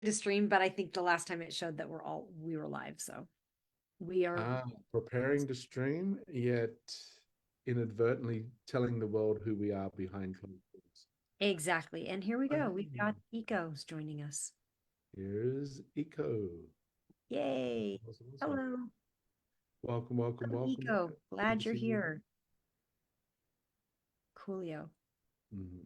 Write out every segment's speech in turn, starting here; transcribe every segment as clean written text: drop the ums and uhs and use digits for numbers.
to stream, but I think the last time it showed that we were live. So we are Preparing to stream, yet inadvertently telling the world who we are behind closed doors. exactly. And here we go. We've Um, got Ecos joining us. Here's Eco. Yay. Awesome, awesome. Hello. Welcome, welcome, Hello, welcome. Eco. Good to Glad you're see you. here. Coolio. Mhm.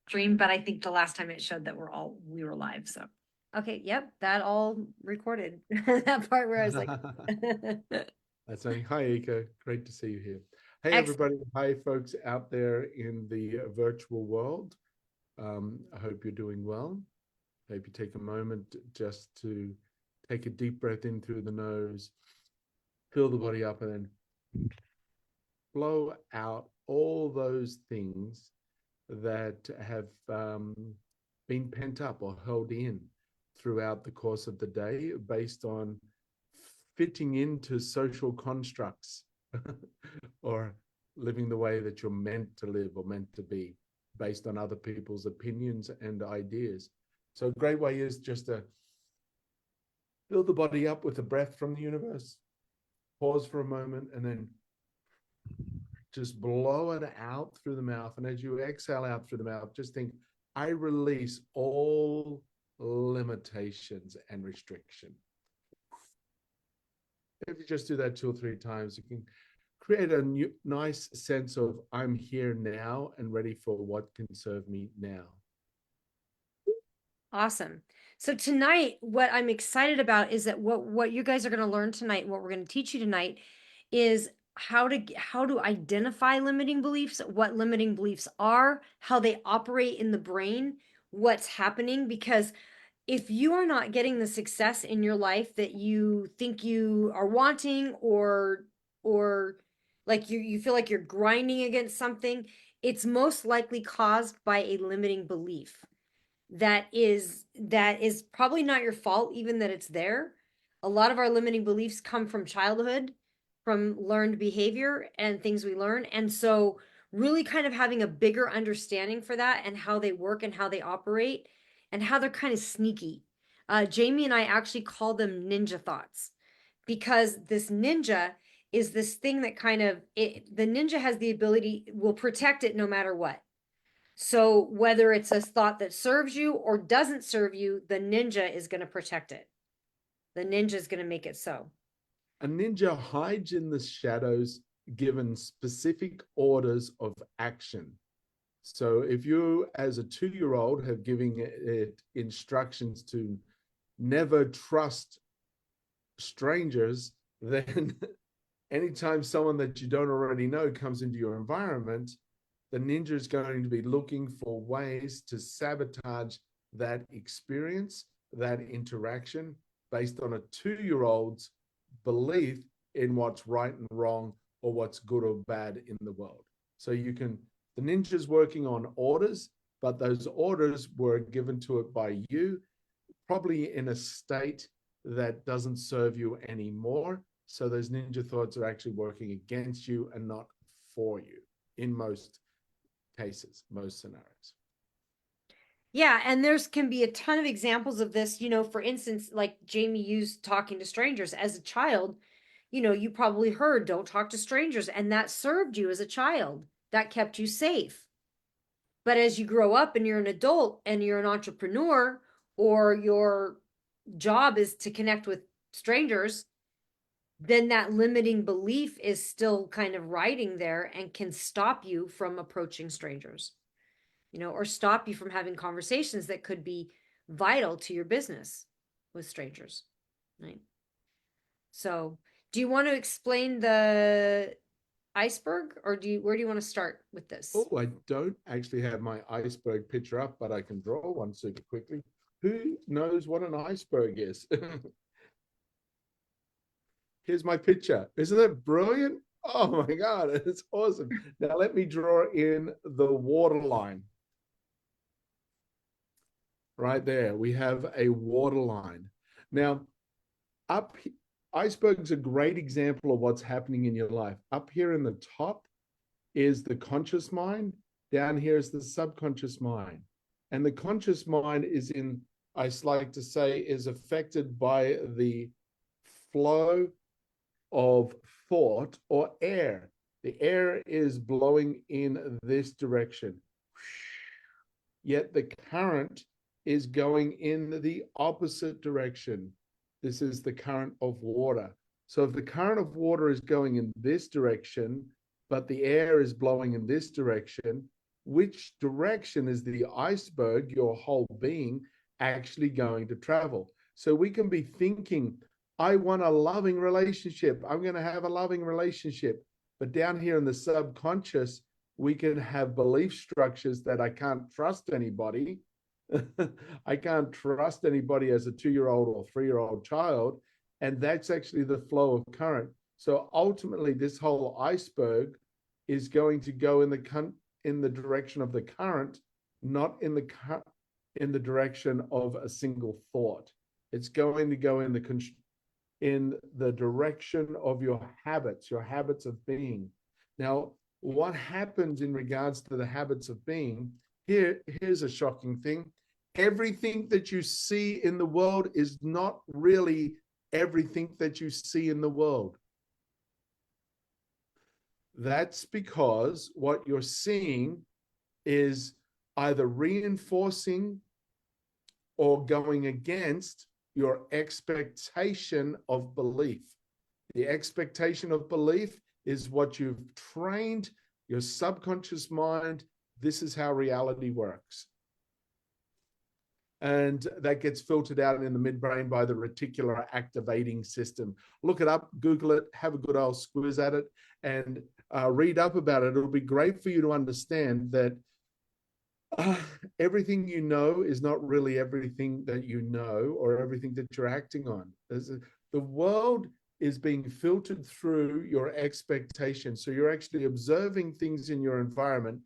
Stream, but I think the last time it showed that we were live. So okay, yep, that all recorded. That part where I was like, That's saying hi, Eco. Great to see you here. Hey, excellent. everybody. Hi, folks out there in the virtual world. I hope you're doing well. I hope you take a moment just to take a deep breath in through the nose, fill the body up, and then blow out all those things that have been pent up or held in throughout the course of the day based on fitting into social constructs or living the way that you're meant to live or meant to be based on other people's opinions and ideas. So a great way is just to fill the body up with a breath from the universe, pause for a moment, and then just blow it out through the mouth. And as you exhale out through the mouth, just think, I release all limitations and restriction. If you just do that 2 or 3 times, you can create a nice sense of I'm here now and ready for what can serve me now. Awesome. So tonight, what I'm excited about is that what you guys are going to learn tonight, what we're going to teach you tonight, is how to identify limiting beliefs, what limiting beliefs are, how they operate in the brain, what's happening. Because if you are not getting the success in your life that you think you are wanting, or like you feel like you're grinding against something, it's most likely caused by a limiting belief that is probably not your fault, even that it's there. A lot of our limiting beliefs come from childhood, from learned behavior and things we learn. And so really kind of having a bigger understanding for that and how they work and how they operate and how they're kind of sneaky. Jamie and I actually call them ninja thoughts, because this ninja is this thing that the ninja has the ability, will protect it no matter what. So whether it's a thought that serves you or doesn't serve you, the ninja is going to protect it. The ninja is going to make it so. A ninja hides in the shadows given specific orders of action. So if you, as a 2-year-old, have given it instructions to never trust strangers, then anytime someone that you don't already know comes into your environment, the ninja is going to be looking for ways to sabotage that experience, that interaction, based on a 2-year-old's belief in what's right and wrong or what's good or bad in the world. So the ninja's working on orders, but those orders were given to it by you, probably in a state that doesn't serve you anymore. So those ninja thoughts are actually working against you and not for you in most cases, most scenarios. Yeah, and there's can be a ton of examples of this. For instance, like Jamie used talking to strangers as a child. You probably heard don't talk to strangers, and that served you as a child. That kept you safe. But as you grow up and you're an adult and you're an entrepreneur, or your job is to connect with strangers, then that limiting belief is still kind of riding there and can stop you from approaching strangers, or stop you from having conversations that could be vital to your business with strangers, right? So, do you want to explain the iceberg, or where do you want to start with this? Oh, I don't actually have my iceberg picture up, but I can draw one super quickly. Who knows what an iceberg is? Here's my picture. Isn't it brilliant? Oh my God, it's awesome. Now let me draw in the waterline. Right there, we have a waterline. Now, up iceberg's a great example of what's happening in your life. Up here in the top is the conscious mind. Down here is the subconscious mind. And the conscious mind is I like to say, is affected by the flow of thought or air. The air is blowing in this direction, yet the current is going in the opposite direction. This is the current of water. So if the current of water is going in this direction, but the air is blowing in this direction, which direction is the iceberg, your whole being, actually going to travel? So we can be thinking, I want a loving relationship. I'm going to have a loving relationship. But down here in the subconscious, we can have belief structures that I can't trust anybody. I can't trust anybody as a 2-year-old or 3-year-old child. And that's actually the flow of current. So ultimately, this whole iceberg is going to go in the direction of the current, not in the direction of a single thought. It's going to go in the direction of your habits of being. Now, what happens in regards to the habits of being? Here's a shocking thing. Everything that you see in the world is not really everything that you see in the world. That's because what you're seeing is either reinforcing or going against your expectation of belief. The expectation of belief is what you've trained your subconscious mind. This is how reality works. And that gets filtered out in the midbrain by the reticular activating system. Look it up, Google it, have a good old squiz at it, and read up about it. It'll be great for you to understand that everything you know is not really everything that you know or everything that you're acting on. The world is being filtered through your expectations. So you're actually observing things in your environment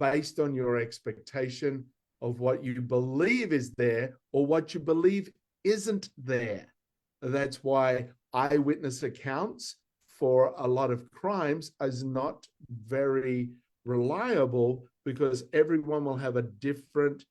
based on your expectation of what you believe is there or what you believe isn't there. That's why eyewitness accounts for a lot of crimes is not very reliable, because everyone will have a different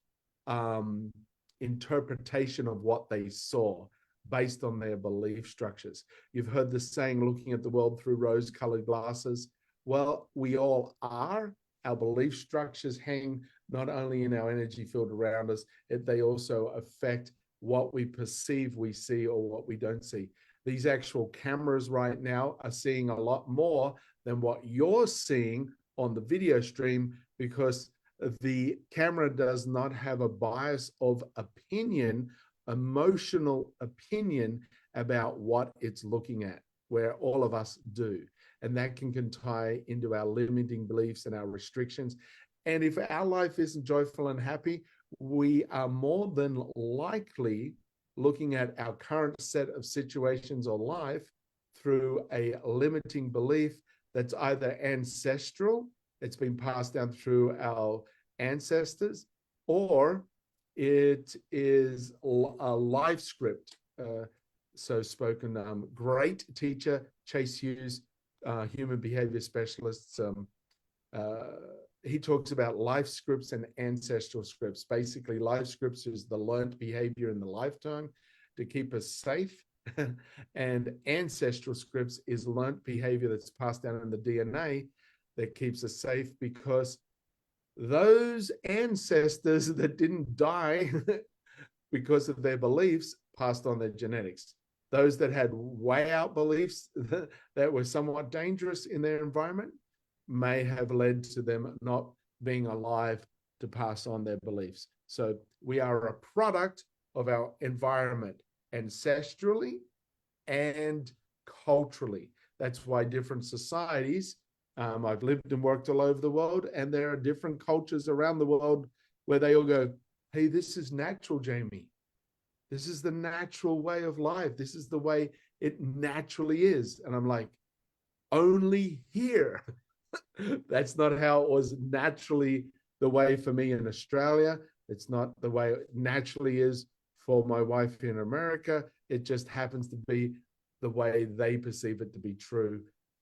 interpretation of what they saw based on their belief structures. You've heard the saying, looking at the world through rose-colored glasses. Well, we all are. Our belief structures hang not only in our energy field around us, they also affect what we perceive we see or what we don't see. These actual cameras right now are seeing a lot more than what you're seeing on the video stream, because the camera does not have a bias of opinion, emotional opinion about what it's looking at, where all of us do. And that can tie into our limiting beliefs and our restrictions. And if our life isn't joyful and happy, we are more than likely looking at our current set of situations or life through a limiting belief that's either ancestral, it's been passed down through our ancestors, or it is a life script. So spoken, great teacher, Chase Hughes, human behavior specialist, he talks about life scripts and ancestral scripts. Basically, life scripts is the learned behavior in the lifetime to keep us safe. And ancestral scripts is learned behavior that's passed down in the DNA that keeps us safe, because those ancestors that didn't die because of their beliefs passed on their genetics. Those that had way out beliefs that were somewhat dangerous in their environment may have led to them not being alive to pass on their beliefs. So we are a product of our environment, ancestrally and culturally. That's why different societies, I've lived and worked all over the world, and there are different cultures around the world where they all go, hey, this is natural, Jamie. This is the natural way of life. This is the way it naturally is. And I'm like, only here. That's not how it was naturally the way for me in Australia. It's not the way it naturally is for my wife in America. It just happens to be the way they perceive it to be true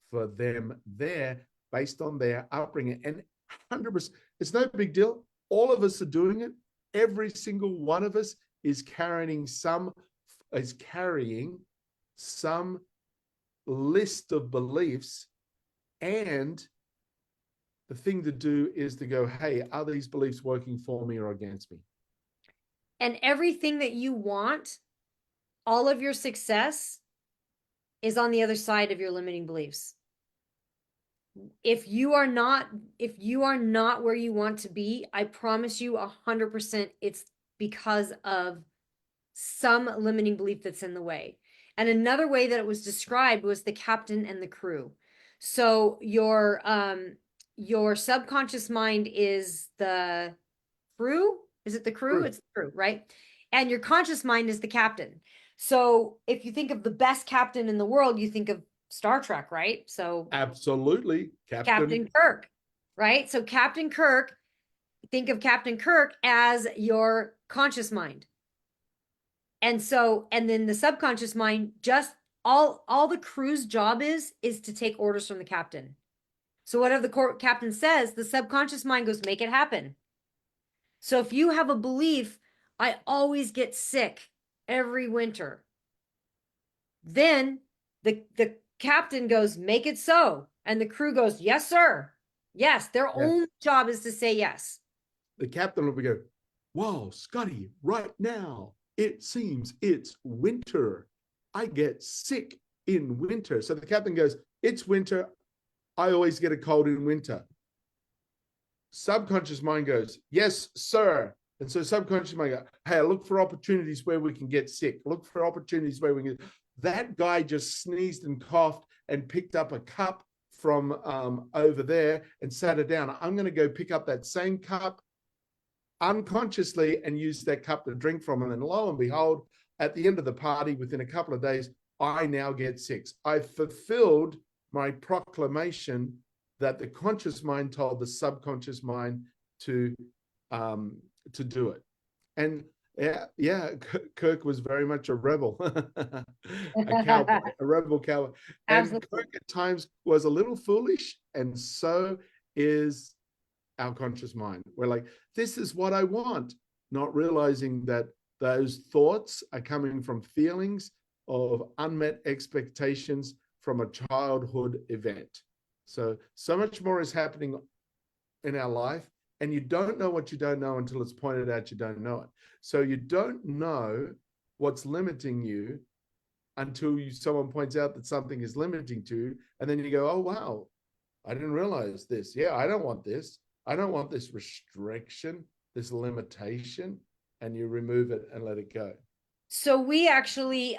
for them there, based on their upbringing. And 100%, it's no big deal. All of us are doing it. Every single one of us is carrying some list of beliefs, and the thing to do is to go, hey, are these beliefs working for me or against me? And everything that you want, all of your success is on the other side of your limiting beliefs. If you are not where you want to be, I promise you 100% it's because of some limiting belief that's in the way. And another way that it was described was the captain and the crew. So your subconscious mind is the crew. Is it the crew? True. It's the crew, right? And your conscious mind is the captain. So if you think of the best captain in the world, you think of Star Trek, right? So Absolutely. Captain. Captain Kirk, right? So Captain Kirk, think of Captain Kirk as your conscious mind. And then the subconscious mind, just all the crew's job is to take orders from the captain. So whatever the captain says, the subconscious mind goes, make it happen. So if you have a belief, I always get sick every winter, then the captain goes, make it so. And the crew goes, yes, sir. Yes, their Yeah. only job is to say yes. The captain will go, wow, Scotty, right now, it seems it's winter. I get sick in winter. So the captain goes, it's winter. I always get a cold in winter. Subconscious mind goes, yes, sir. And so subconscious mind goes, hey, I look for opportunities where we can get sick. Look for opportunities where we can. That guy just sneezed and coughed and picked up a cup from over there and sat it down. I'm going to go pick up that same cup unconsciously and use that cup to drink from. And then lo and behold, at the end of the party, within a couple of days, I now get sick. I fulfilled my proclamation that the conscious mind told the subconscious mind to do it. And yeah, Kirk was very much a rebel, a cowboy, a rebel cowboy. And Absolutely. Kirk at times was a little foolish, and so is our conscious mind. We're like, this is what I want, not realizing that those thoughts are coming from feelings of unmet expectations from a childhood event. So much more is happening in our life, and you don't know what you don't know until it's pointed out you don't know it. So you don't know what's limiting you until someone points out that something is limiting to you, and then you go, oh, wow, I didn't realize this. Yeah, I don't want this. I don't want this restriction, this limitation, and you remove it and let it go. So we actually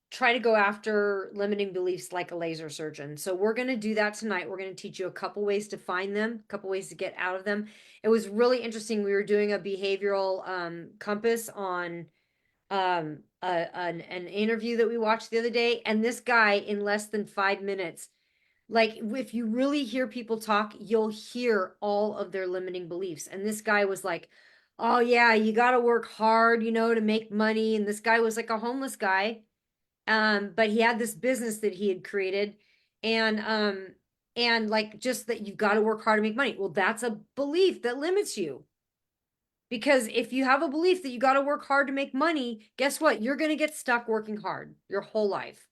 try to go after limiting beliefs like a laser surgeon. So we're going to do that tonight. We're going to teach you a couple ways to find them, a couple ways to get out of them. It was really interesting. We were doing a behavioral compass on an interview that we watched the other day, and this guy in less than 5 minutes, like if you really hear people talk, you'll hear all of their limiting beliefs. And this guy was like, oh yeah, you got to work hard, to make money. And this guy was like a homeless guy, but he had this business that he had created, and like just that you got to work hard to make money. Well, that's a belief that limits you. Because if you have a belief that you got to work hard to make money, guess what? You're going to get stuck working hard your whole life.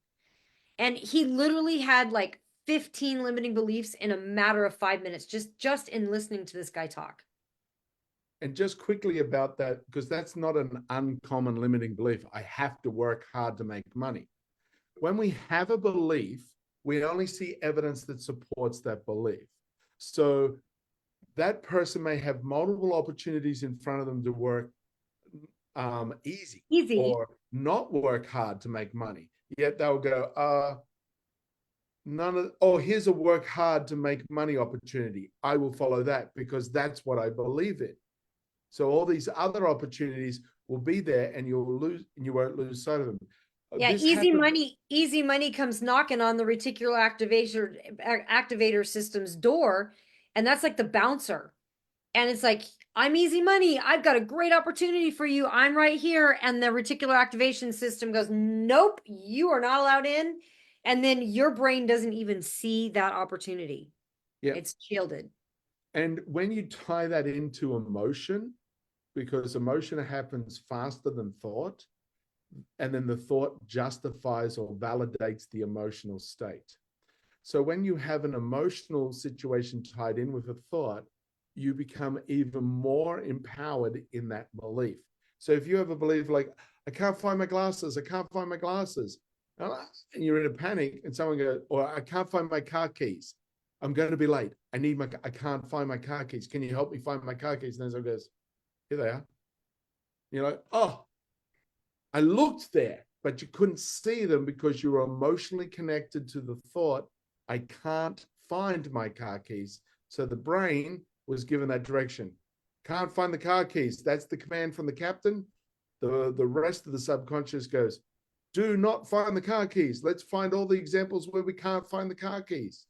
And he literally had like 15 limiting beliefs in a matter of 5 minutes, just in listening to this guy talk. And just quickly about that, because that's not an uncommon limiting belief. I have to work hard to make money. When we have a belief, we only see evidence that supports that belief. So that person may have multiple opportunities in front of them to work easy Easy. or not work hard to make money. Yet they'll go, here's a work hard to make money opportunity. I will follow that because that's what I believe in. So all these other opportunities will be there, and you won't lose sight of them. Yeah, easy money comes knocking on the reticular activator system's door, and that's like the bouncer. And it's like, I'm easy money. I've got a great opportunity for you. I'm right here. And the reticular activation system goes, nope, you are not allowed in. And then your brain doesn't even see that opportunity. Yeah. It's shielded. And when you tie that into emotion, because emotion happens faster than thought, and then the thought justifies or validates the emotional state. So when you have an emotional situation tied in with a thought, you become even more empowered in that belief. So if you have a belief like, I can't find my glasses, I can't find my glasses, and you're in a panic, and someone goes, or I can't find my car keys, I'm going to be late, I can't find my car keys, can you help me find my car keys? And then someone goes, here they are. You're like, oh, I looked there, but you couldn't see them because you were emotionally connected to the thought, I can't find my car keys. So the brain was given that direction. Can't find the car keys. That's the command from the captain. The rest of the subconscious goes, do not find the car keys. Let's find all the examples where we can't find the car keys,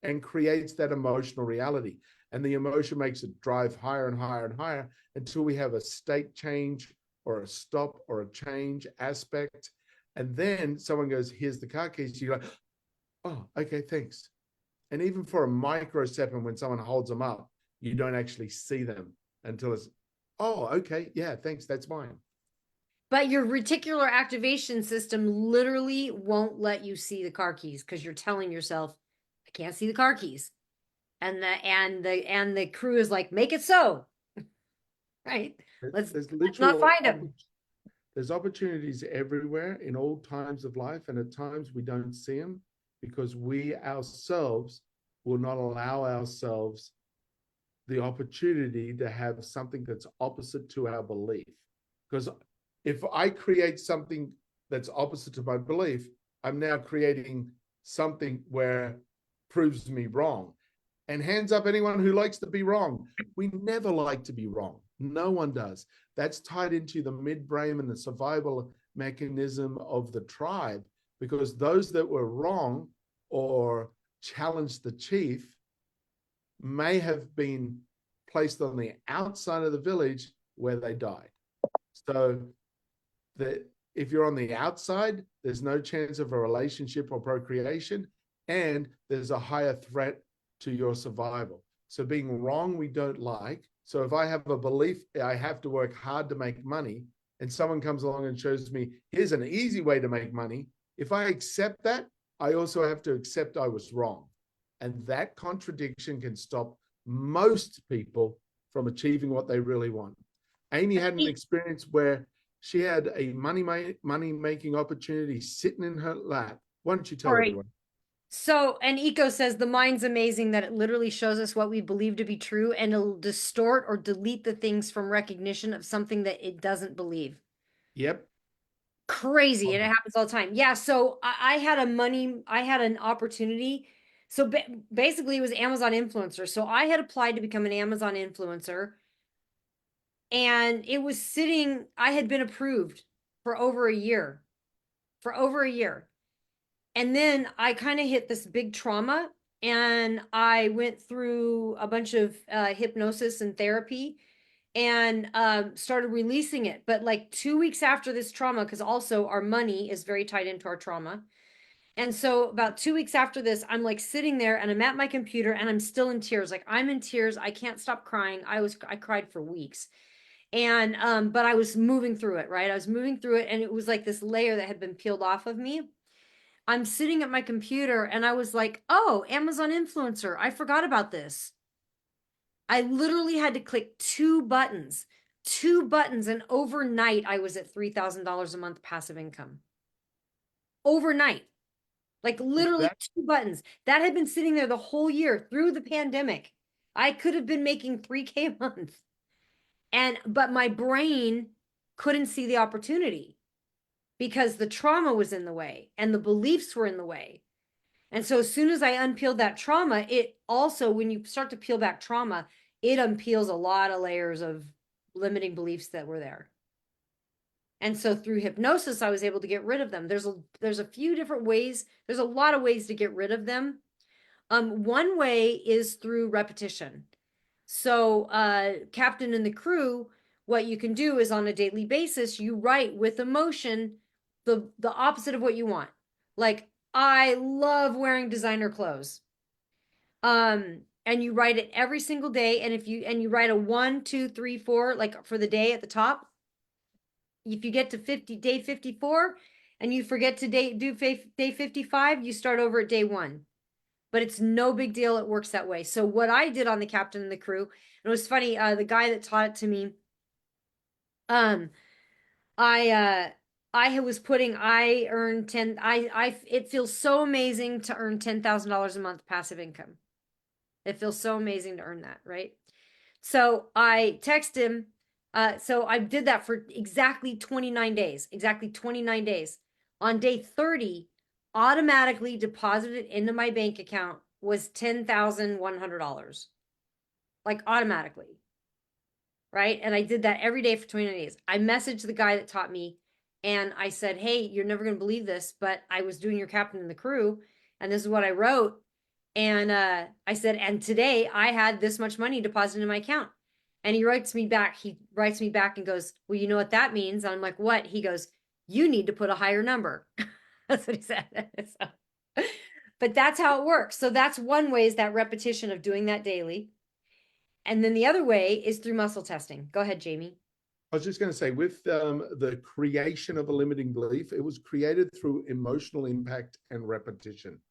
and creates that emotional reality. And the emotion makes it drive higher and higher and higher until we have a state change or a stop or a change aspect. And then someone goes, here's the car keys. You're like, oh, okay, thanks. And even for a microsecond, when someone holds them up, you don't actually see them until it's, oh, okay, yeah, thanks, that's mine. But your reticular activation system literally won't let you see the car keys because you're telling yourself, I can't see the car keys. And the crew is like, make it so. Right? There's Let's not literal find them. there's opportunities everywhere in all times of life, and at times we don't see them because we ourselves will not allow ourselves the opportunity to have something that's opposite to our belief. Because if I create something that's opposite to my belief, I'm now creating something where proves me wrong. And hands up anyone who likes to be wrong. We never like to be wrong. No one does. That's tied into the midbrain and the survival mechanism of the tribe, because those that were wrong or challenged the chief may have been placed on the outside of the village where they died. So that if you're on the outside, there's no chance of a relationship or procreation, and there's a higher threat to your survival. So being wrong, we don't like. So if I have a belief I have to work hard to make money, and someone comes along and shows me, here's an easy way to make money, if I accept that, I also have to accept I was wrong. And that contradiction can stop most people from achieving what they really want. Amy had an experience where she had a money making opportunity sitting in her lap. Why don't you All tell right. everyone? So, and Eco says the mind's amazing that it literally shows us what we believe to be true and it'll distort or delete the things from recognition of something that it doesn't believe. Yep. Crazy. And it happens all the time. Yeah. So I had an opportunity. So basically, it was Amazon influencer. So I had applied to become an Amazon influencer and it was sitting, I had been approved for over a year, for over a year. And then I kind of hit this big trauma and I went through a bunch of hypnosis and therapy and started releasing it. But like 2 weeks after this trauma, because also our money is very tied into our trauma. And so about 2 weeks after this, I'm like sitting there and I'm at my computer and I'm still in tears. Like I'm in tears. I can't stop crying. I cried for weeks. And but I was moving through it, right? I was moving through it and it was like this layer that had been peeled off of me. I'm sitting at my computer and I was like, oh, Amazon influencer. I forgot about this. I literally had to click two buttons, and overnight I was at $3,000 a month passive income. Overnight, like literally That two buttons. That had been sitting there the whole year through the pandemic. I could have been making 3K a month. But my brain couldn't see the opportunity because the trauma was in the way and the beliefs were in the way. And so as soon as I unpeeled that trauma, it also, when you start to peel back trauma, it unpeels a lot of layers of limiting beliefs that were there. And so through hypnosis, I was able to get rid of them. There's a few different ways. There's a lot of ways to get rid of them. One way is through repetition. So, captain and the crew, what you can do is on a daily basis, you write with emotion the opposite of what you want. Like, I love wearing designer clothes. and you write it every single day. And if you write a 1, 2, 3, 4, like for the day at the top, if you get to day 54 and you forget to do day 55, you start over at day 1. But it's no big deal. It works that way. So what I did on the captain and the crew, and it was funny, the guy that taught it to me, um, I was putting I earn 10 I it feels so amazing to earn $10,000 a month passive income. It feels so amazing to earn that, right? So I text him. So I did that for exactly 29 days. Exactly 29 days. On day 30, automatically deposited into my bank account was $10,100. Like automatically, right? And I did that every day for 29 days. I messaged the guy that taught me and I said, "Hey, you're never going to believe this, but I was doing your captain and the crew and this is what I wrote." And I said, "And today I had this much money deposited in my account." And he writes me back. He writes me back and goes, "Well, you know what that means?" And I'm like, "What?" He goes, "You need to put a higher number." That's what he said. So, but that's how it works. So that's one way, is that repetition of doing that daily. And then the other way is through muscle testing. Go ahead, Jamie. I was just going to say, with the creation of a limiting belief, it was created through emotional impact and repetition.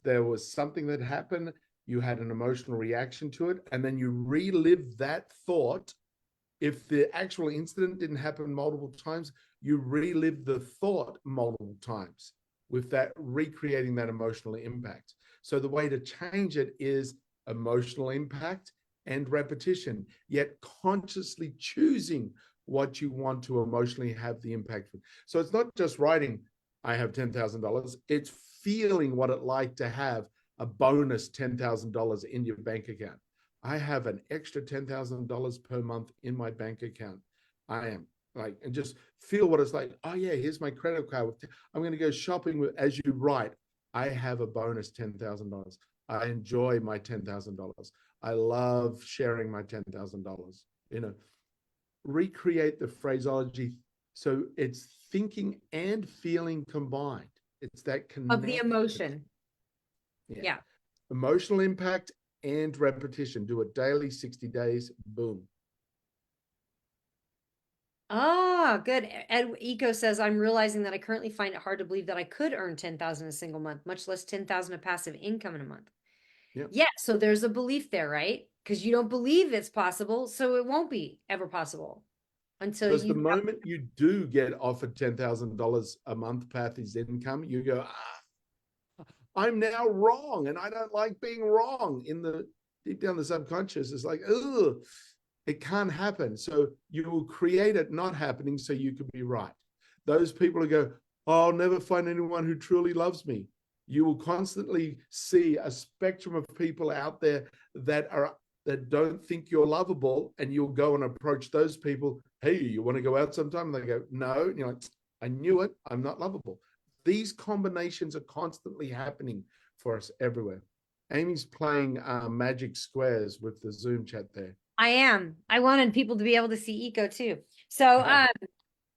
There was something that happened, you had an emotional reaction to it, and then you relive that thought. If the actual incident didn't happen multiple times, you relive the thought multiple times with that recreating that emotional impact. So the way to change it is emotional impact and repetition, yet consciously choosing what you want to emotionally have the impact. So it's not just writing, I have $10,000. It's feeling what it like to have a bonus $10,000 in your bank account. I have an extra $10,000 per month in my bank account. I am like, and just feel what it's like. Oh yeah, here's my credit card. I'm going to go shopping with, as you write, I have a bonus $10,000. I enjoy my $10,000. I love sharing my $10,000. You know, recreate the phraseology so it's thinking and feeling combined. It's that Of the connection. emotion. Yeah. Yeah. Emotional impact and repetition. Do it daily, 60 days, boom. Ah, good. Ed Eco says, "I'm realizing that I currently find it hard to believe that I could earn 10,000 a single month, much less 10,000 of passive income in a month." Yep. Yeah, so there's a belief there, right? Because you don't believe it's possible, so it won't be ever possible until Because the you have. moment you do get offered $10,000 a month passive income, you go, I'm now wrong, and I don't like being wrong. In the deep down the subconscious, it's like, ugh, it can't happen. So you will create it not happening so you can be right. Those people who go, oh, I'll never find anyone who truly loves me. You will constantly see a spectrum of people out there that don't think you're lovable, and you'll go and approach those people. Hey, you want to go out sometime? And they go, no. And you're like, I knew it. I'm not lovable. These combinations are constantly happening for us everywhere. Amy's playing magic squares with the Zoom chat there. I am. I wanted people to be able to see Eco too. So,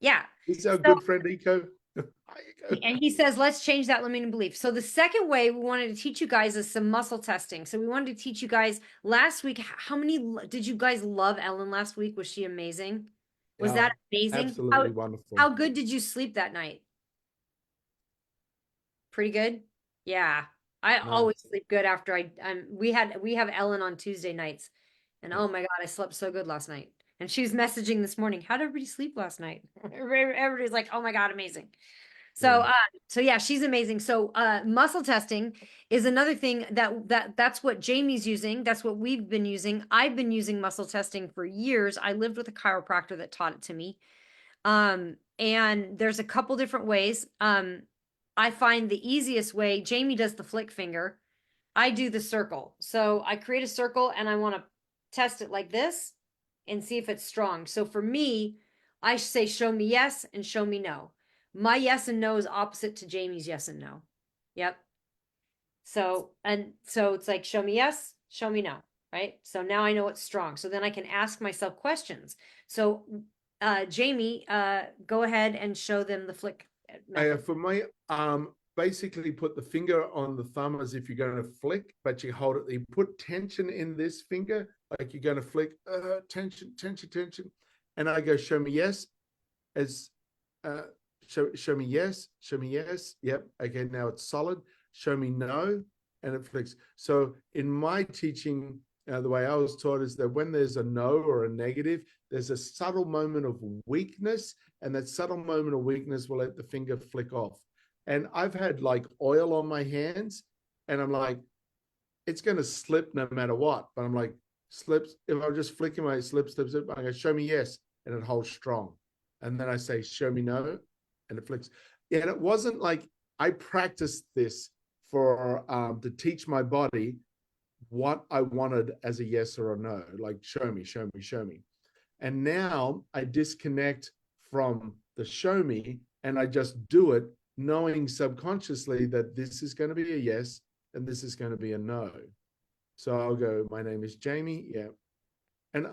yeah. This is our So, good friend Eco. Hi, Eco. and he says, let's change that limiting belief. So the second way we wanted to teach you guys is some muscle testing. So we wanted to teach you guys last week. How many did you guys love Ellen last week? Was she amazing? Was Yeah, that amazing? absolutely wonderful. How good did you sleep that night? Pretty good. Yeah. I always Nice. sleep good after we have Ellen on Tuesday nights. And Yeah. oh my God, I slept so good last night. And she was messaging this morning, how did everybody sleep last night? Everybody's like, oh my God, amazing. So Yeah. so yeah, she's amazing. So muscle testing is another thing that's what Jamie's using. That's what we've been using. I've been using muscle testing for years. I lived with a chiropractor that taught it to me. And there's a couple different ways. I find the easiest way, Jamie does the flick finger. I do the circle. So I create a circle and I want to test it like this and see if it's strong. So for me, I say show me yes and show me no. My yes and no is opposite to Jamie's yes and no. Yep. So it's like show me yes, show me no, right? So now I know it's strong. So then I can ask myself questions. So Jamie, go ahead and show them the flick method. For me, basically put the finger on the thumb as if you're going to flick, but you hold it. You put tension in this finger, like you're going to flick, tension, tension, tension. And I go, show me yes. As show me yes, show me yes. Yep. Okay, now it's solid. Show me no, and it flicks. So in my teaching, the way I was taught is that when there's a no or a negative, there's a subtle moment of weakness, and that subtle moment of weakness will let the finger flick off. And I've had like oil on my hands, and I'm like, it's going to slip no matter what. But I'm like, slips. If I'm just flicking my slip, slip, slip, I go, show me yes, and it holds strong. And then I say, show me no, and it flicks. Yeah, and it wasn't like I practiced this for to teach my body what I wanted as a yes or a no, like show me, show me, show me. And now I disconnect from the show me and I just do it, knowing subconsciously that this is going to be a yes and this is going to be a no. So I'll go, my name is Jamie. Yeah. And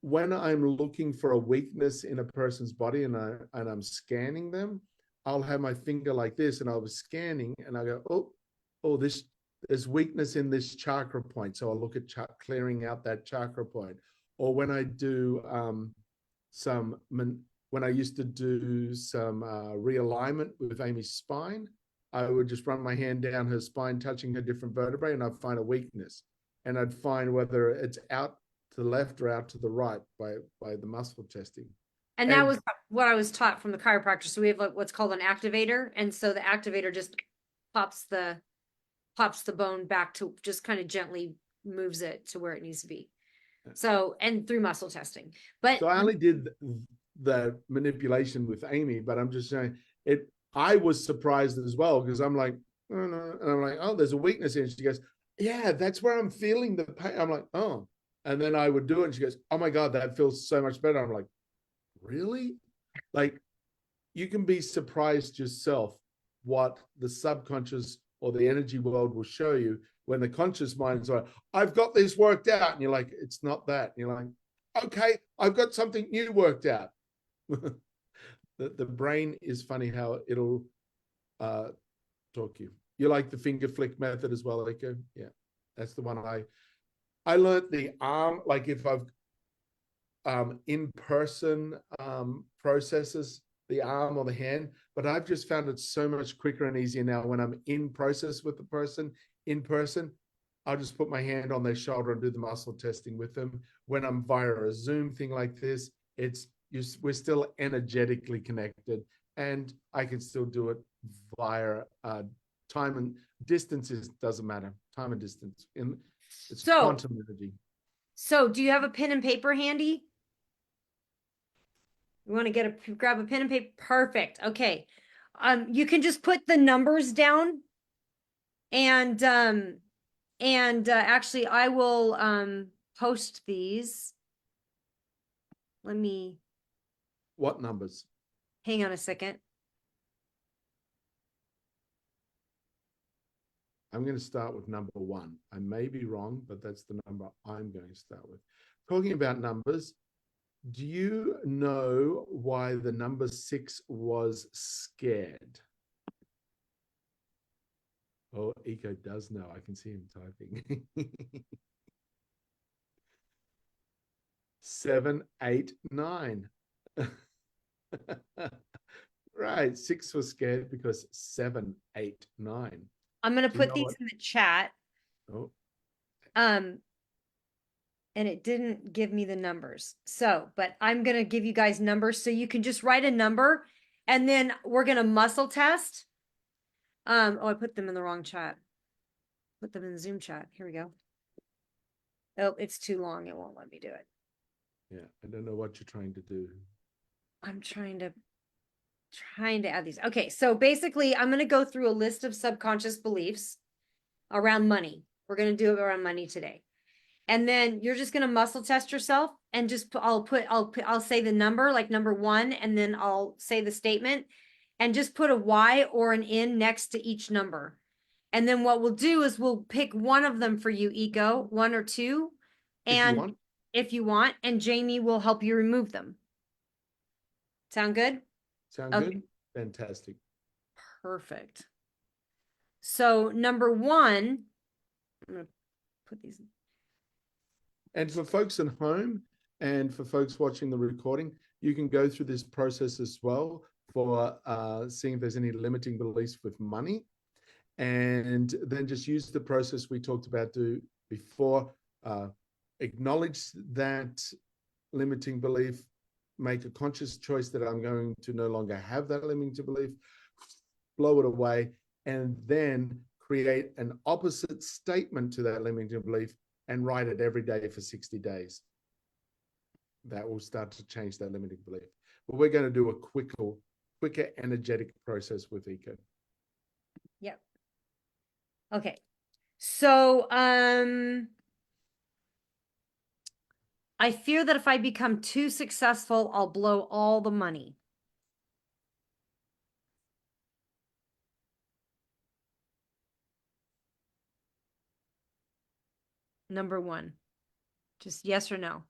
when I'm looking for a weakness in a person's body and I'm scanning them, I'll have my finger like this and I'll be scanning and I go, oh, there's weakness in this chakra point. So I'll look at clearing out that chakra point. Or when I do when I used to do some realignment with Amy's spine, I would just run my hand down her spine, touching her different vertebrae, and I'd find a weakness. And I'd find whether it's out to the left or out to the right by the muscle testing. And that was what I was taught from the chiropractor. So we have like what's called an activator, and so the activator just pops the bone back to, just kind of gently moves it to where it needs to be. So, and through muscle testing. But so I only did the manipulation with Amy, but I'm just saying it. I was surprised as well because I'm like, oh, no. And I'm like, oh, there's a weakness here. And she goes, yeah, that's where I'm feeling the pain. I'm like, oh. And then I would do it and she goes, oh my God, that feels so much better. I'm like, really? Like, you can be surprised yourself what the subconscious or the energy world will show you when the conscious mind is like, I've got this worked out. And you're like, it's not that. And you're like, okay, I've got something new worked out. The brain is funny how it'll talk you. You like the finger flick method as well, Eko? Yeah, that's the one I learned the arm, like if I've in-person processes, the arm or the hand, but I've just found it so much quicker and easier now when I'm in process with the person in person. I'll just put my hand on their shoulder and do the muscle testing with them. When I'm via a Zoom thing like this, we're still energetically connected, and I can still do it via time and distance. Doesn't matter. Time and distance. It's quantum energy. So do you have a pen and paper handy? You want to grab a pen and paper? Perfect. Okay. You can just put the numbers down, and actually I will post these. Let me. What numbers? Hang on a second. I'm going to start with number 1. I may be wrong, but that's the number I'm going to start with. Talking about numbers, do you know why the number 6 was scared? Oh, Eco does know. I can see him typing. 7, 8, 9. Right. 6 was scared because 7, 8, 9. I'm going to put these in the chat. Oh. And it didn't give me the numbers. So, but I'm going to give you guys numbers so you can just write a number, and then we're going to muscle test. Oh, I put them in the wrong chat. Put them in the Zoom chat. Here we go. Oh, it's too long. It won't let me do it. Yeah, I don't know what you're trying to do. I'm trying to add these. Okay, so basically I'm going to go through a list of subconscious beliefs around money. We're going to do it around money today. And then you're just going to muscle test yourself, and just I'll say the number, like number 1, and then I'll say the statement, and just put a Y or an N next to each number. And then what we'll do is we'll pick one of them for you, Ego, 1 or 2. And if you want, and Jamie will help you remove them. Sound good? Sound good? Fantastic. Perfect. So number one, I'm going to put these. And for folks at home and for folks watching the recording, you can go through this process as well for seeing if there's any limiting beliefs with money. And then just use the process we talked about before. Acknowledge that limiting belief, make a conscious choice that I'm going to no longer have that limiting belief, blow it away, and then create an opposite statement to that limiting belief and write it every day for 60 days. That will start to change that limiting belief. But we're going to do a quicker energetic process with eco. Yep. Okay. So, I fear that if I become too successful, I'll blow all the money. Number one, just yes or no.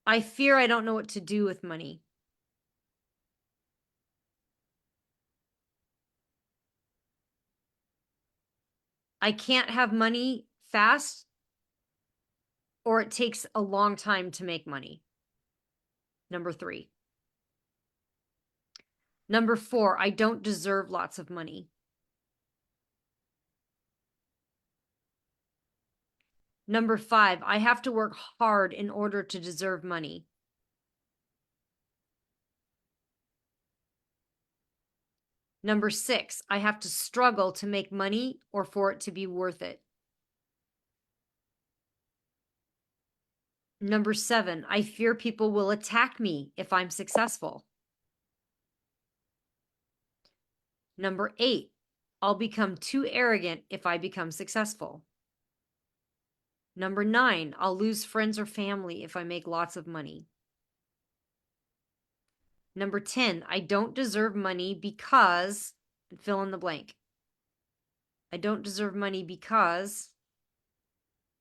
I fear I don't know what to do with money. I can't have money fast, or it takes a long time to make money. Number three. Number four, I don't deserve lots of money. Number five, I have to work hard in order to deserve money. Number six, I have to struggle to make money or for it to be worth it. Number seven, I fear people will attack me if I'm successful. Number eight, I'll become too arrogant if I become successful. Number nine, I'll lose friends or family if I make lots of money. Number 10, I don't deserve money because, fill in the blank. I don't deserve money because,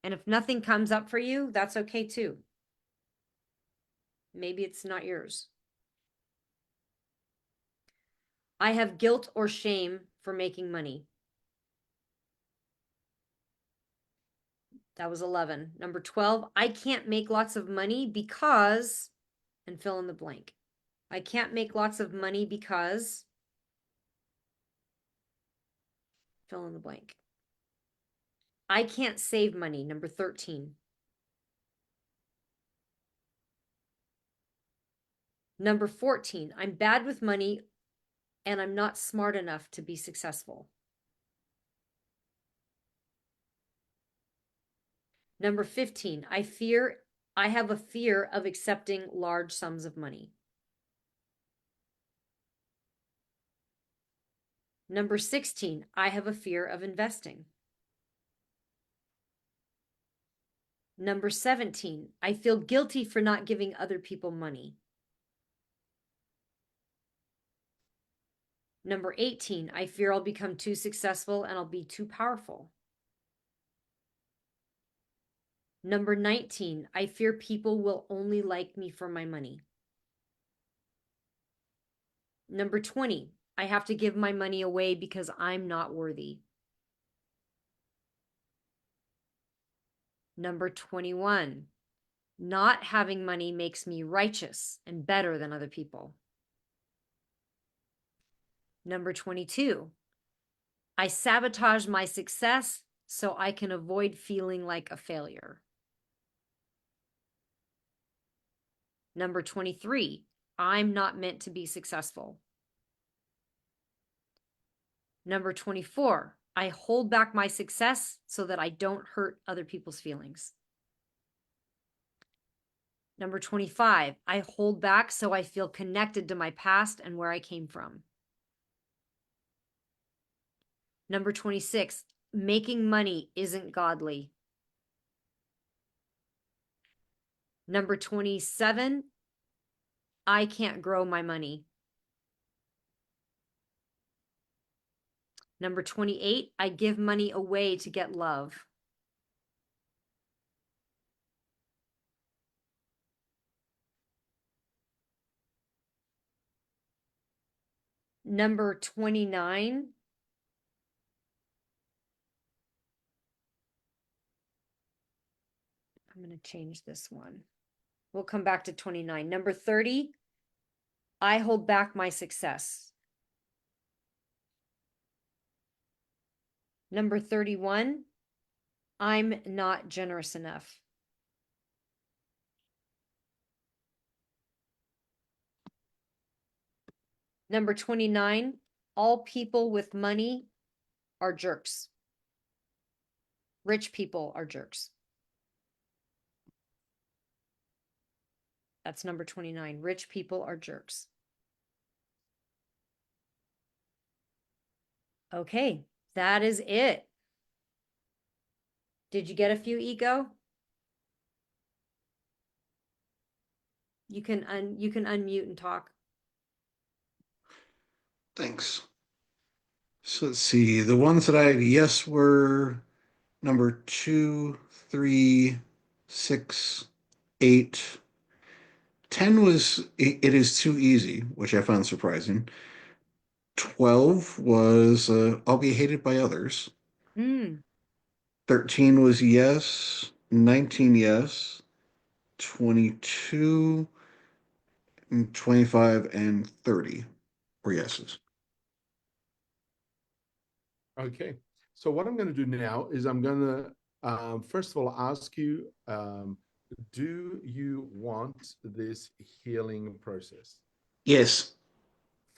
and if nothing comes up for you, that's okay too. Maybe it's not yours. I have guilt or shame for making money. That was 11. Number 12, I can't make lots of money because, and fill in the blank. I can't make lots of money because, fill in the blank. I can't save money. Number 13. Number 14, I'm bad with money and I'm not smart enough to be successful. Number 15, I have a fear of accepting large sums of money. Number 16, I have a fear of investing. Number 17, I feel guilty for not giving other people money. Number 18, I fear I'll become too successful and I'll be too powerful. Number 19, I fear people will only like me for my money. Number 20, I have to give my money away because I'm not worthy. Number 21, not having money makes me righteous and better than other people. Number 22, I sabotage my success so I can avoid feeling like a failure. Number 23, I'm not meant to be successful. Number 24, I hold back my success so that I don't hurt other people's feelings. Number 25, I hold back so I feel connected to my past and where I came from. Number 26, making money isn't godly. Number 27, I can't grow my money. Number 28, I give money away to get love. Number 29, I'm going to change this one. We'll come back to 29. Number 30, I hold back my success. Number 31, I'm not generous enough. Number 29, all people with money are jerks. Rich people are jerks. That's number 29. Rich people are jerks. Okay, that is it. Did you get a few, ego? You can unmute and talk. Thanks. So let's see. The ones that I had yes were number 2, 3, 6, 8. 10 was it is too easy, which I found surprising. 12 was I'll be hated by others. Mm. 13 was yes. 19 yes. 22 and 25 and 30 were yeses. Okay. So what I'm going to do now is I'm going to first of all ask you, do you want this healing process? Yes.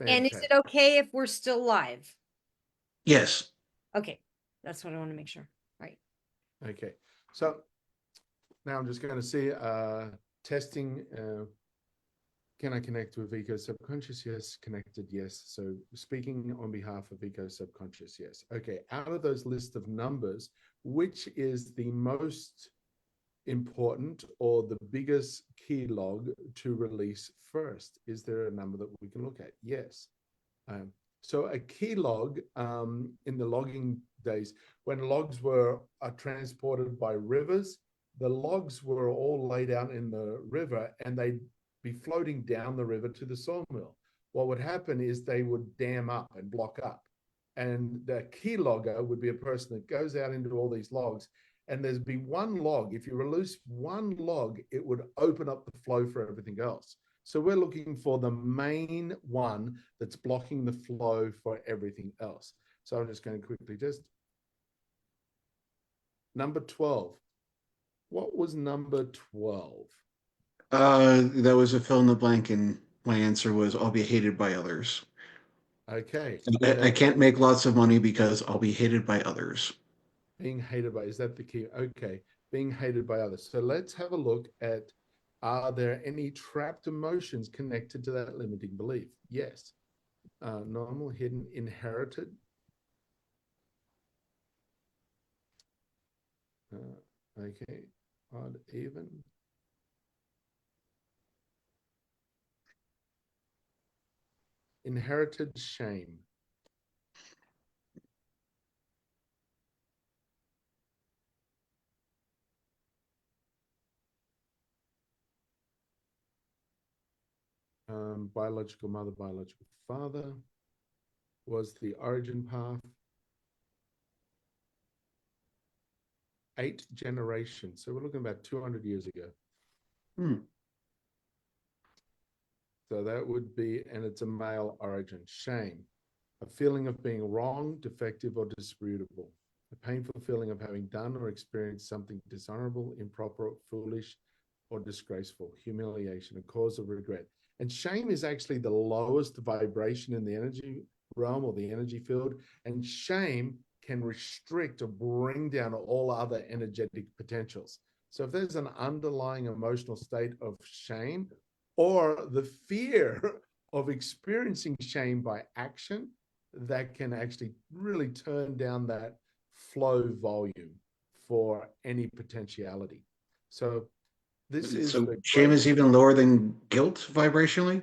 And is Fantastic. it okay if we're still live? Yes. Okay, that's what I want to make sure. All right. Okay. So now I'm just going to see testing. Can I connect with Vico subconscious? Yes. Connected? Yes. So speaking on behalf of Vico subconscious? Yes. Okay. Out of those list of numbers, which is the most important or the biggest key log to release first? Is there a number that we can look at? Yes. Um, so a key log in the logging days, when logs were transported by rivers, the logs were all laid out in the river and they'd be floating down the river to the sawmill. What would happen is they would dam up and block up. And the key logger would be a person that goes out into all these logs, and there's be one log. If you release one log, it would open up the flow for everything else. So we're looking for the main one that's blocking the flow for everything else. So I'm just going to quickly just number 12. What was number 12? That was a fill in the blank, and my answer was I'll be hated by others. Okay. I can't make lots of money because I'll be hated by others. Being hated by, is that the key? Okay. Being hated by others. So let's have a look at, are there any trapped emotions connected to that limiting belief? Yes. Normal, hidden, inherited. Okay. Odd, even. Inherited shame. Biological mother, biological father was the origin path. 8 generations. So we're looking about 200 years ago. So that would be, and it's a male origin. Shame, a feeling of being wrong, defective, or disputable. A painful feeling of having done or experienced something dishonorable, improper, foolish, or disgraceful. Humiliation, a cause of regret. And shame is actually the lowest vibration in the energy realm or the energy field. And shame can restrict or bring down all other energetic potentials. So if there's an underlying emotional state of shame or the fear of experiencing shame by action, that can actually really turn down that flow volume for any potentiality. So this is So the shame great is even lower than guilt vibrationally?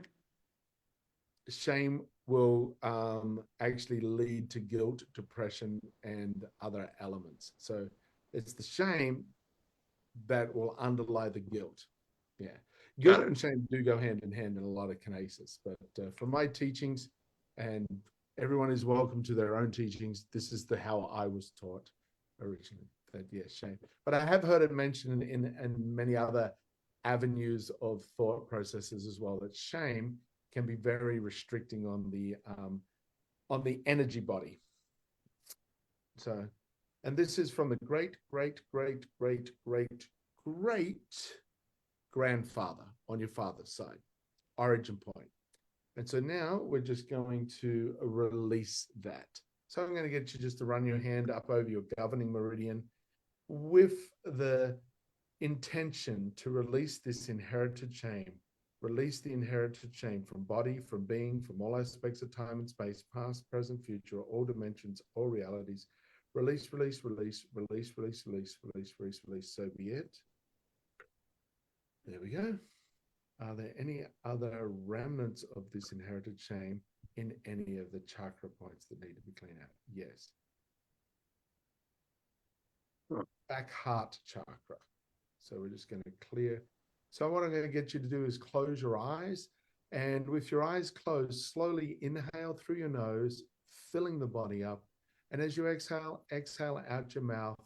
shame will actually lead to guilt, depression, and other elements. So it's the shame that will underlie the guilt. Yeah. Guilt Got it. and shame do go hand in hand in a lot of cases. But from my teachings, and everyone is welcome to their own teachings, this is how I was taught originally. that, yes, shame. But I have heard it mentioned in many other avenues of thought processes as well, that shame can be very restricting on the energy body. So, and this is from the great grandfather on your father's side, origin point. And so now we're just going to release that. So I'm going to get you just to run your hand up over your governing meridian with the intention to release this inherited shame. Release the inherited shame from body, from being, from all aspects of time and space, past, present, future, all dimensions, all realities. Release, release, release, release, release, release, release, release, release. So be it. There we go. Are there any other remnants of this inherited shame in any of the chakra points that need to be cleaned out? Yes. Back heart chakra. So we're just going to clear. So what I'm going to get you to do is close your eyes. And with your eyes closed, slowly inhale through your nose, filling the body up. And as you exhale, exhale out your mouth.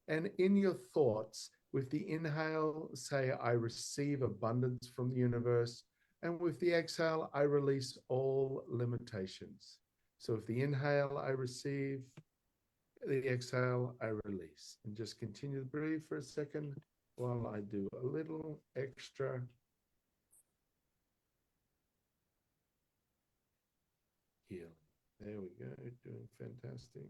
And in your thoughts, with the inhale, say, I receive abundance from the universe. And with the exhale, I release all limitations. So with the inhale, I receive, the exhale, I release. And just continue to breathe for a second while I do a little extra healing. There we go, doing fantastic.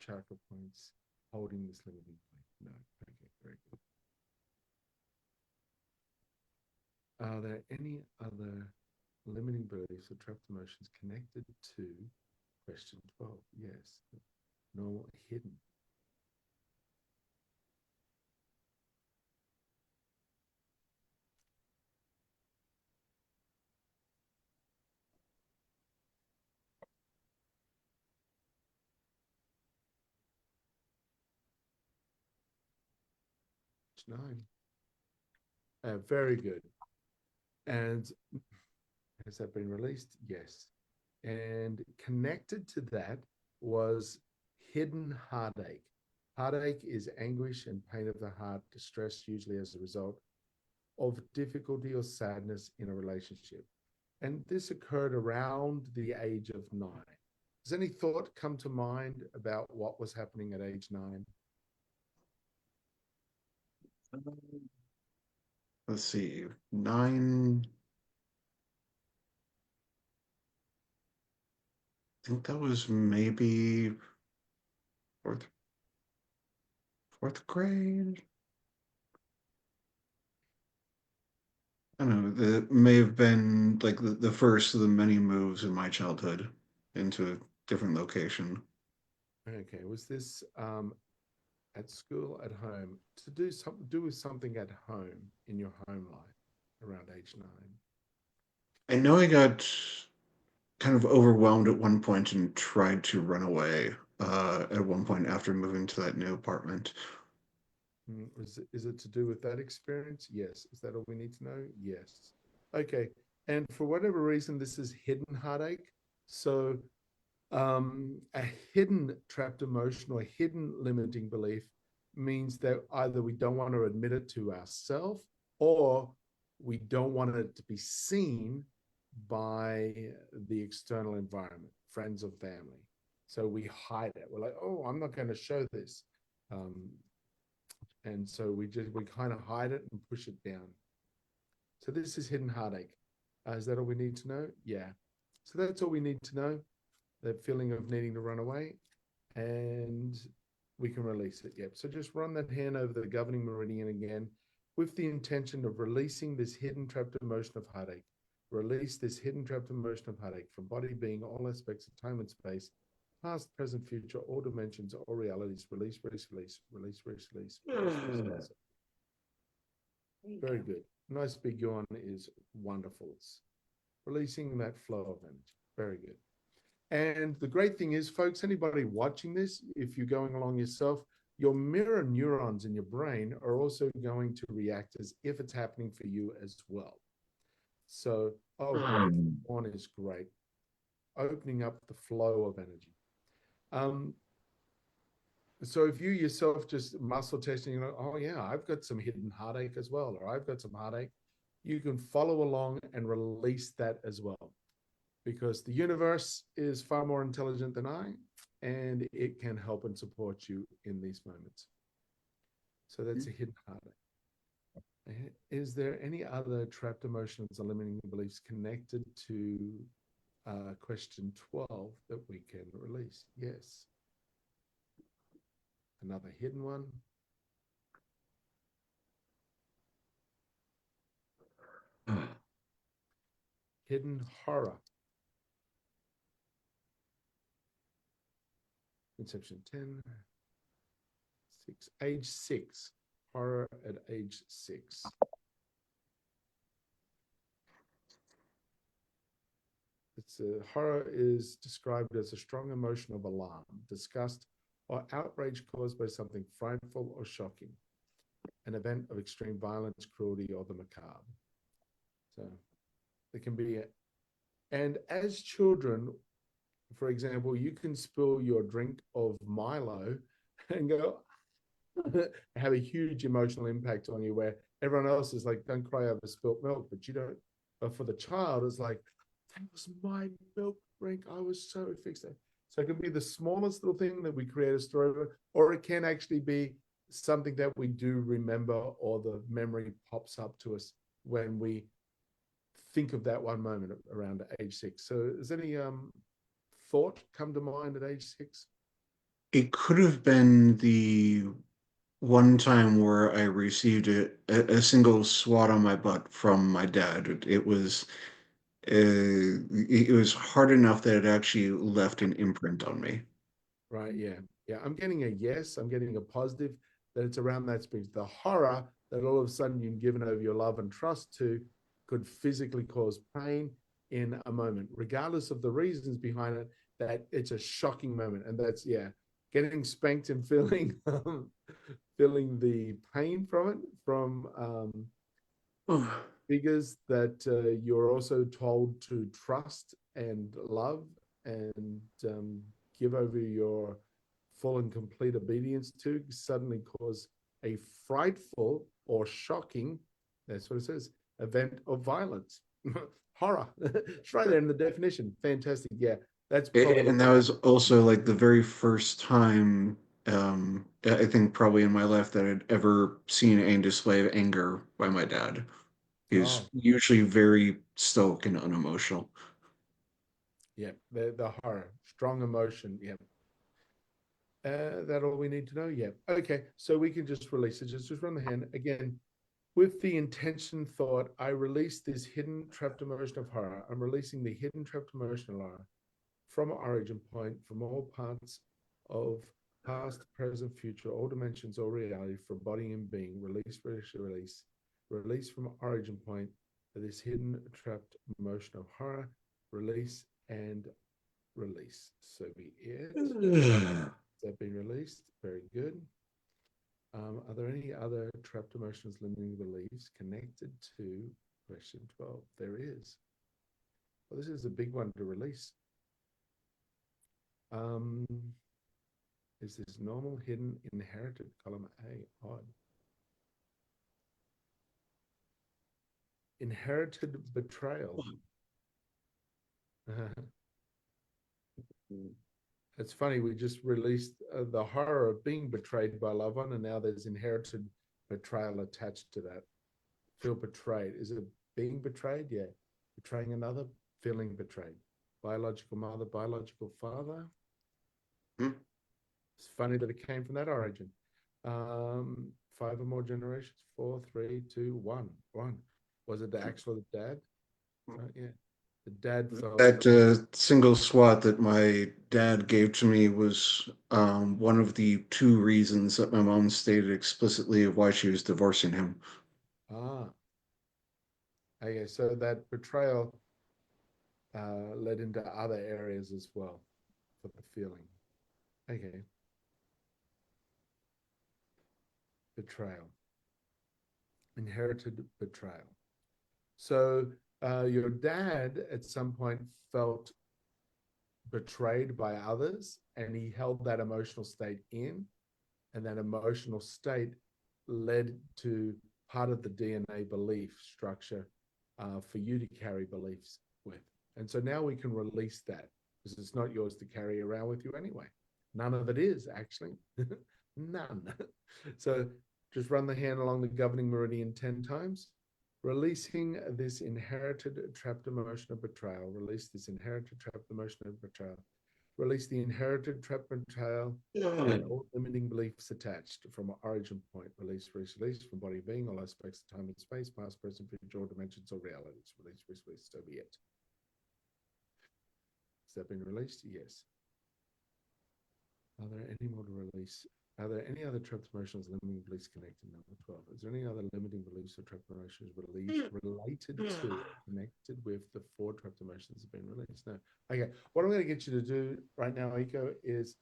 Chakra points holding this limiting point. No, okay, very good. Are there any other limiting beliefs or trapped emotions connected to question 12? Yes. Normal, hidden. Nine. Very good. And has that been released? Yes. And connected to that was hidden heartache. Heartache is anguish and pain of the heart, distress, usually as a result of difficulty or sadness in a relationship. And this occurred around the age of 9. Does any thought come to mind about what was happening at age 9? Let's see, 9. I think that was maybe fourth grade. I don't know. That may have been like the first of the many moves in my childhood into a different location. Okay, was this at school, at home, to do with something at home in your home life around age 9? I know I got kind of overwhelmed at one point and tried to run away at one point after moving to that new apartment. Is it to do with that experience? Yes. Is that all we need to know? Yes. Okay. And for whatever reason, this is hidden heartache. So a hidden trapped emotion or hidden limiting belief means that either we don't want to admit it to ourselves or we don't want it to be seen by the external environment, friends or family. So we hide it. We're like, oh, I'm not going to show this. And so we kind of hide it and push it down. So this is hidden heartache. Is that all we need to know? Yeah. So that's all we need to know. That feeling of needing to run away, and we can release it. Yep. So just run that hand over the governing meridian again with the intention of releasing this hidden trapped emotion of heartache. Release this hidden trapped emotion of heartache from body, being, all aspects of time and space, past, present, future, all dimensions, all realities. Release, release, release, release, release, release, release, release. Very good. Nice big yawn is wonderful. It's releasing that flow of energy. Very good. And the great thing is, folks, anybody watching this, if you're going along yourself, your mirror neurons in your brain are also going to react as if it's happening for you as well. So, oh, great. One is great. Opening up the flow of energy. So if you yourself just muscle testing, you know, oh yeah, I've got some hidden heartache as well, or I've got some heartache, you can follow along and release that as well. Because the universe is far more intelligent than I, and it can help and support you in these moments. So that's a hidden heartache. Is there any other trapped emotions or limiting beliefs connected to question 12 that we can release? Yes. Another hidden one. Hidden horror. Conception 10, 6, age 6. Horror at age 6. Horror is described as a strong emotion of alarm, disgust, or outrage caused by something frightful or shocking, an event of extreme violence, cruelty, or the macabre. So there can be, and as children, for example, you can spill your drink of Milo and go, have a huge emotional impact on you, where everyone else is like, don't cry over spilt milk, but you don't. But for the child, it's like, that was my milk drink. I was so fixated. So it can be the smallest little thing that we create a story of, or it can actually be something that we do remember, or the memory pops up to us when we think of that one moment around age 6. So does any thought come to mind at age 6? It could have been the one time where I received a single swat on my butt from my dad. It was hard enough that it actually left an imprint on me. Right. Yeah. Yeah. I'm getting a yes. I'm getting a positive that it's around that speech. The horror that all of a sudden you've given over your love and trust to could physically cause pain in a moment, regardless of the reasons behind it, that it's a shocking moment. And that's, yeah, getting spanked and feeling, feeling the pain from it, from figures that you're also told to trust and love and give over your full and complete obedience to, suddenly cause a frightful or shocking, that's what it says, event of violence. Horror. It's right there in the definition. Fantastic. Yeah, that's probably. And that was also like the very first time, I think probably in my life, that I'd ever seen a display of anger by my dad. He's Oh, usually very stoic and unemotional. yeah, the horror, strong emotion. Yeah. That all we need to know? Yeah. Okay. So we can just release it. Just run the hand again with the intention thought. I release this hidden trapped emotion of horror. I'm releasing the hidden trapped emotion of horror from origin point, from all parts of past, present, future, all dimensions, all reality, from body and being. Release, release, release, release from origin point of this hidden trapped emotion of horror. Release and release. So be it. That been released? Very good. Are there any other trapped emotions, limiting beliefs connected to question 12? There is. Well, this is a big one to release. Is this normal, hidden, inherited? Column A, odd. Inherited betrayal. It's funny, we just released the horror of being betrayed by a loved one, and now there's inherited betrayal attached to that. Feel betrayed. Is it being betrayed? Yeah. Betraying another, feeling betrayed. Biological mother, biological father. It's funny that it came from that origin. 5 or more generations. 4, 3, 2, 1. 1. Was it the actual dad? So, yeah, the dad felt That single swat that my dad gave to me was one of the two reasons that my mom stated explicitly of why she was divorcing him. ah, okay. So that betrayal led into other areas as well for the feeling. Okay, betrayal, inherited betrayal. So your dad at some point felt betrayed by others, and he held that emotional state in, and that emotional state led to part of the DNA belief structure for you to carry beliefs with. And so now we can release that because it's not yours to carry around with you anyway. None of it is actually. None. So just run the hand along the governing meridian 10 times, releasing this inherited trapped emotion of betrayal. Release this inherited trapped emotion of betrayal. Release the inherited trapped betrayal and all limiting beliefs attached from origin point. Release, release from body being, all aspects of time and space, past, present, future, all dimensions, or realities. Release, release, so be it. Has that been released? Yes. Are there any more to release? Are there any other trapped emotions, limiting beliefs connected? Number 12. Is there any other limiting beliefs or trapped emotions related to, connected with the 4 trapped emotions that have been released? No. Okay. What I'm going to get you to do right now, Iko, is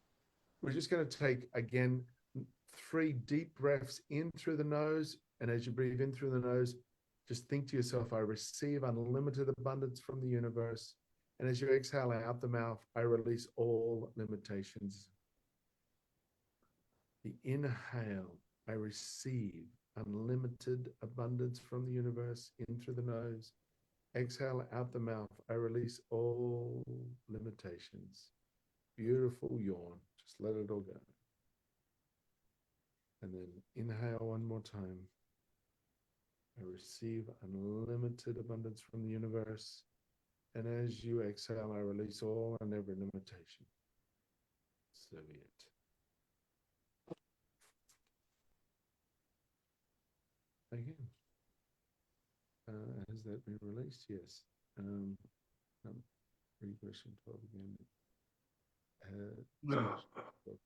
we're just going to take, again, 3 deep breaths in through the nose. And as you breathe in through the nose, just think to yourself, I receive unlimited abundance from the universe. And as you exhale out the mouth, I release all limitations. The inhale, I receive unlimited abundance from the universe in through the nose. Exhale out the mouth, I release all limitations. Beautiful yawn. Just let it all go. And then inhale one more time. I receive unlimited abundance from the universe. And as you exhale, I release all and every limitation. So be it. Again. Has that been released? Yes. Regression 12 again. Yes.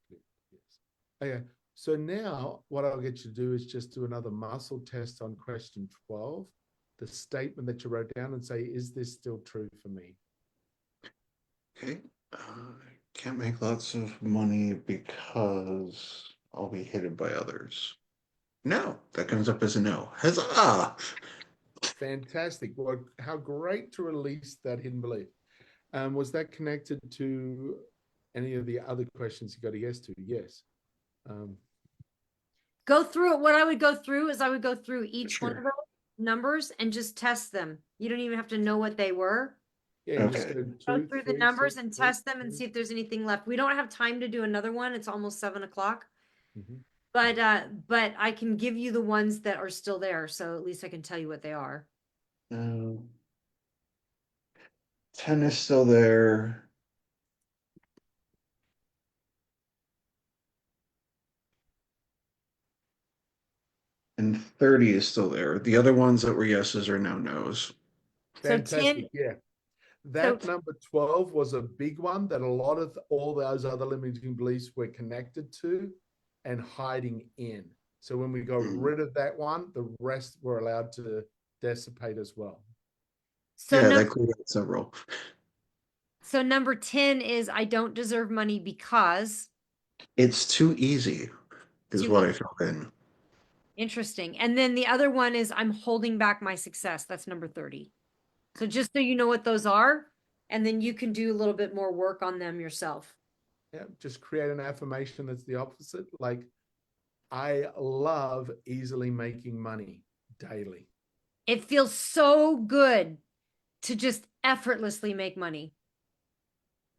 Okay. So now what I'll get you to do is just do another muscle test on question 12, the statement that you wrote down, and say, is this still true for me? Okay. Can't make lots of money because I'll be hated by others. No, that comes up as a no. Huzzah! Fantastic. Well, how great to release that hidden belief. Was that connected to any of the other questions you got a yes to? Yes. Go through it. What I would go through is I would go through each one of Sure. those numbers and just test them. You don't even have to know what they were. Yeah, you just Okay. go Go 2, through the 3, numbers 6, and 8, test them and 10. see if there's anything left. We don't have time to do another one. It's almost 7 o'clock. Mhm. But I can give you the ones that are still there, so at least I can tell you what they are. 10 is still there. And 30 is still there. The other ones that were yeses are now nos. So Fantastic. 10, Yeah. so That number 12 was a big one that a lot of all those other limiting beliefs were connected to and hiding in. So when we got rid of that one, the rest were allowed to dissipate as well. so Yeah, number that cleared out several. so number 10 is I don't deserve money because It's too easy, is too what I easy. filled in. Interesting. And then the other one is I'm holding back my success. That's number 30. So just so you know what those are, and then you can do a little bit more work on them yourself. Yeah, just create an affirmation that's the opposite. Like, I love easily making money daily. It feels so good to just effortlessly make money.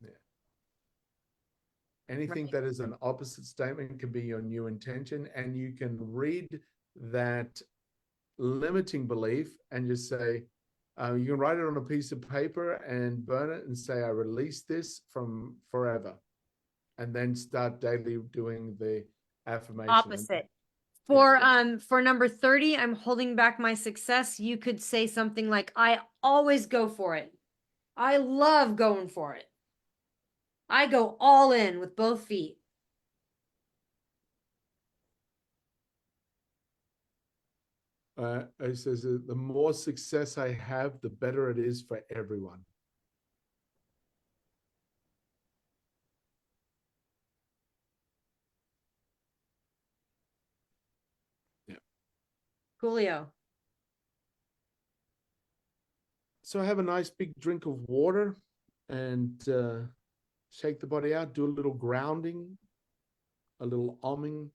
Yeah. Anything Right. that is an opposite statement can be your new intention, and you can read that limiting belief and just say, you can write it on a piece of paper and burn it and say, I release this from forever. And then start daily doing the affirmation. Opposite. For number 30, I'm holding back my success. You could say something like, I always go for it. I love going for it. I go all in with both feet. It says the more success I have, the better it is for everyone. Yeah. Coolio. So have a nice big drink of water and shake the body out. Do a little grounding, a little umming.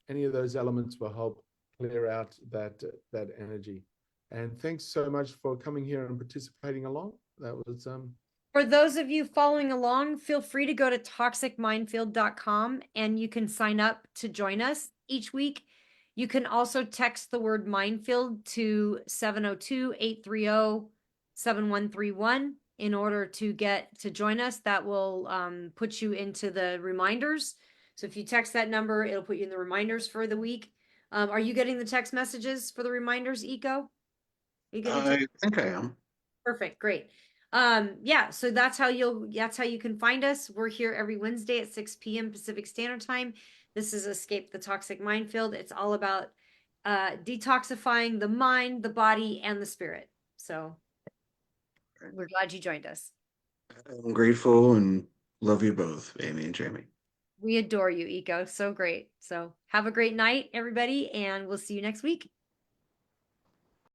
Any of those elements will help clear out that energy. And thanks so much for coming here and participating along. That was For those of you following along, feel free to go to toxicmindfield.com and you can sign up to join us each week. You can also text the word Mindfield to 702-830-7131 in order to get to join us. That will put you into the reminders. So if you text that number, it'll put you in the reminders for the week. Are you getting the text messages for the reminders, Eco? Are you getting I think I am. Perfect, great. Yeah, so that's how you can find us. We're here every Wednesday at 6 p.m. Pacific Standard Time. This is Escape the Toxic Minefield. It's all about detoxifying the mind, the body, and the spirit. So we're glad you joined us. I'm grateful and love you both, Amy and Jamie. We adore you, Eco. So great. So have a great night, everybody, and we'll see you next week.